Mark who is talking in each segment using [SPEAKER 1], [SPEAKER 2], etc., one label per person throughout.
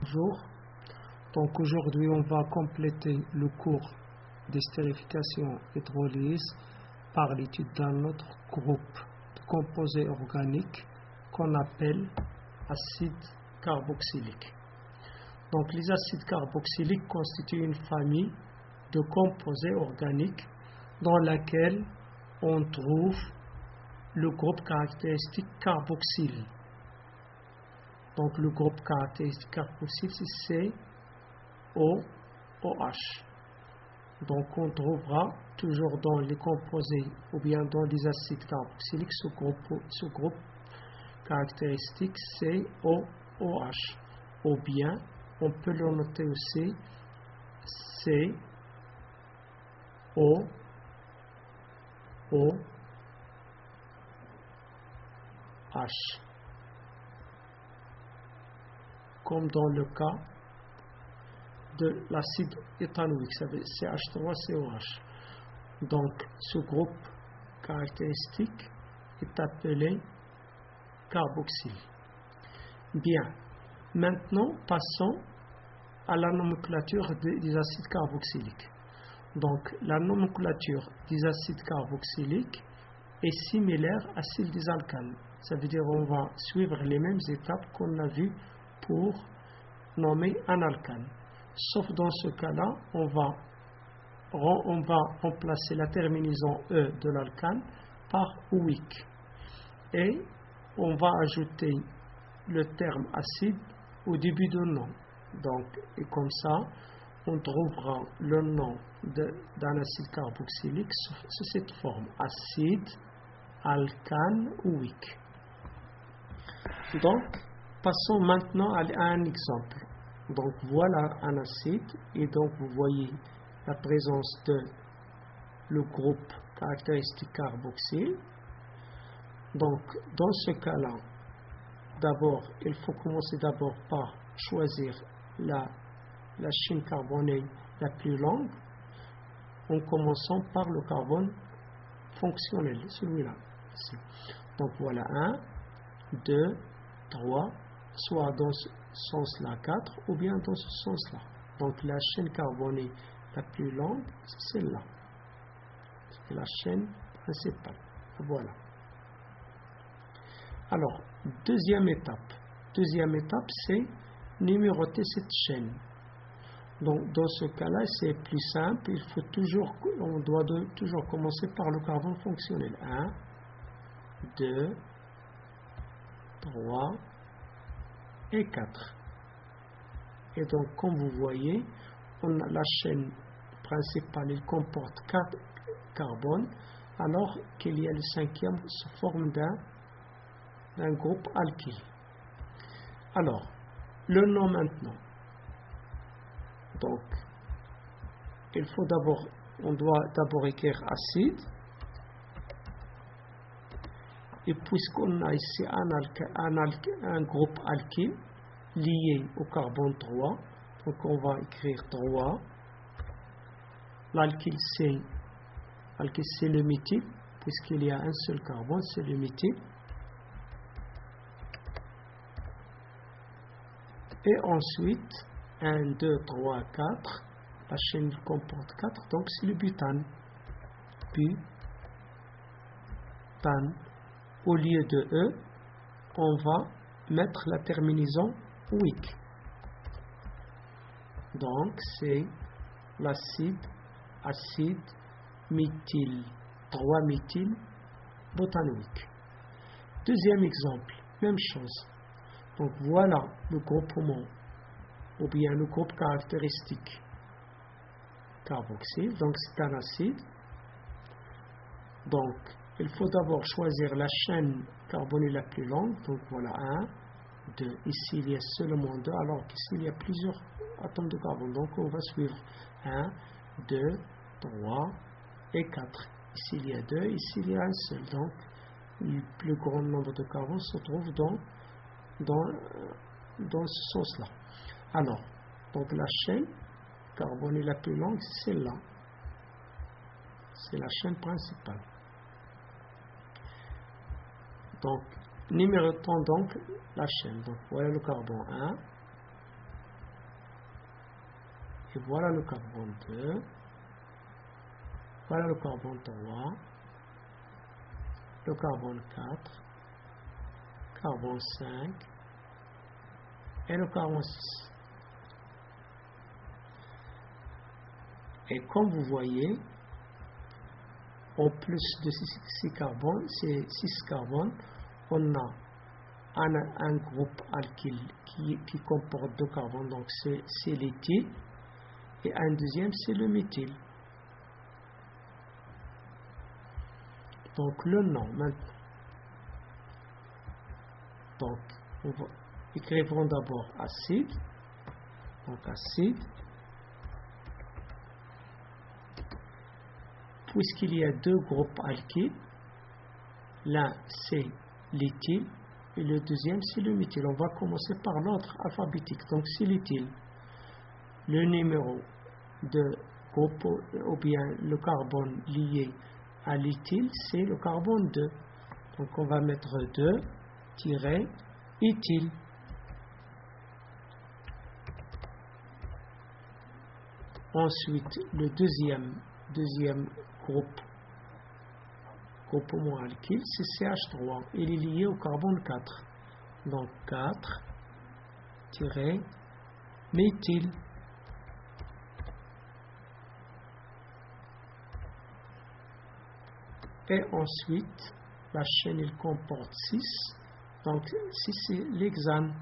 [SPEAKER 1] Bonjour. Donc aujourd'hui on va compléter le cours d'estérification hydrolyse par l'étude d'un autre groupe de composés organiques qu'on appelle acides carboxyliques. Donc les acides carboxyliques constituent une famille de composés organiques dans laquelle on trouve le groupe caractéristique carboxyle. Donc le groupe caractéristique carboxyle c'est COOH. Donc on trouvera toujours dans les composés ou bien dans les acides carboxyliques ce groupe caractéristique COOH. Ou bien on peut le noter aussi COOH. Comme dans le cas de l'acide éthanoïque, ça veut dire CH3COH. Donc, ce groupe caractéristique est appelé carboxyle. Bien, maintenant passons à la nomenclature des acides carboxyliques. Donc, la nomenclature des acides carboxyliques est similaire à celle des alcanes. Ça veut dire qu'on va suivre les mêmes étapes qu'on a vues pour nommer un alcane. Sauf dans ce cas-là, on va remplacer la terminaison E de l'alcane par OIC. Et on va ajouter le terme acide au début du nom. Donc, et comme ça, on trouvera le nom d'un acide carboxylique sous cette forme. Acide, alcane, OIC. Donc, passons maintenant à un exemple. Donc voilà un acide et donc vous voyez la présence de le groupe caractéristique carboxyle. Donc dans ce cas-là, d'abord il faut commencer d'abord par choisir la chaîne carbonée la plus longue en commençant par le carbone fonctionnel, celui-là. Donc voilà 1, 2, 3, soit dans ce sens-là 4 ou bien dans ce sens-là. Donc la chaîne carbonée la plus longue, c'est celle-là. C'est la chaîne principale. Voilà. Alors, deuxième étape. Deuxième étape, c'est numéroter cette chaîne. Donc dans ce cas-là, c'est plus simple. On doit toujours commencer par le carbone fonctionnel. 1, 2, 3 et 4. Et donc, comme vous voyez, la chaîne principale elle comporte 4 carbones, alors qu'il y a le cinquième sous forme d'un groupe alkyle. Alors, le nom maintenant. Donc, on doit d'abord écrire acide. Et puisqu'on a ici un groupe alkyle lié au carbone 3, donc on va écrire 3. L'alkyle c'est le méthyle, puisqu'il y a un seul carbone, c'est le méthyle. Et ensuite, 1, 2, 3, 4, la chaîne comporte 4, donc c'est le butane. Butane. Au lieu de E, on va mettre la terminaison OIC. Donc, c'est acide méthyle, 3-méthyle butanoïque. Deuxième exemple, même chose. Donc, voilà le groupement, ou bien le groupe caractéristique carboxyle. Donc, c'est un acide. Donc, il faut d'abord choisir la chaîne carbonée la plus longue. Donc voilà 1, 2. Ici il y a seulement 2, alors qu'ici il y a plusieurs atomes de carbone. Donc on va suivre 1, 2, 3 et 4. Ici il y a 2, ici il y a un seul. Donc le plus grand nombre de carbone se trouve dans ce sens-là. Alors, donc la chaîne carbonée la plus longue, c'est celle-là. C'est la chaîne principale. Donc, numérotons donc la chaîne. Donc, voilà le carbone 1, Et voilà le carbone 2. Voilà le carbone 3. Le carbone 4. Carbone 5. Et le carbone 6. Et comme vous voyez, en plus de ces six carbones, on a un groupe alkyle qui comporte 2 carbones, donc c'est l'éthyle, et un deuxième c'est le méthyle. Donc le nom maintenant. Donc on va écrire d'abord acide, donc acide. Puisqu'il y a 2 groupes alkyles, l'un c'est l'éthyle et le deuxième c'est le méthyle. On va commencer par l'ordre alphabétique. Donc c'est l'éthyle. Le numéro de groupe ou bien le carbone lié à l'éthyle, c'est le carbone 2. Donc on va mettre 2-éthyle. Ensuite, le deuxième groupement alkyle, c'est CH3. Il est lié au carbone 4. Donc 4-méthyle. Et ensuite, la chaîne il comporte 6. Donc 6 c'est l'hexane.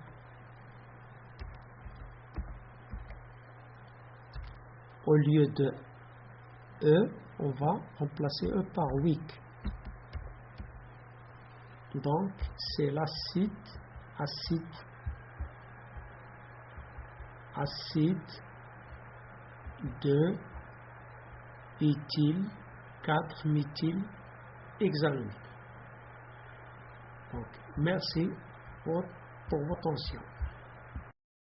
[SPEAKER 1] Au lieu de E, on va remplacer E par weak. Donc, c'est l'acide, acide 2, éthyle, 4, méthyle, hexanomique. Donc, merci pour votre attention.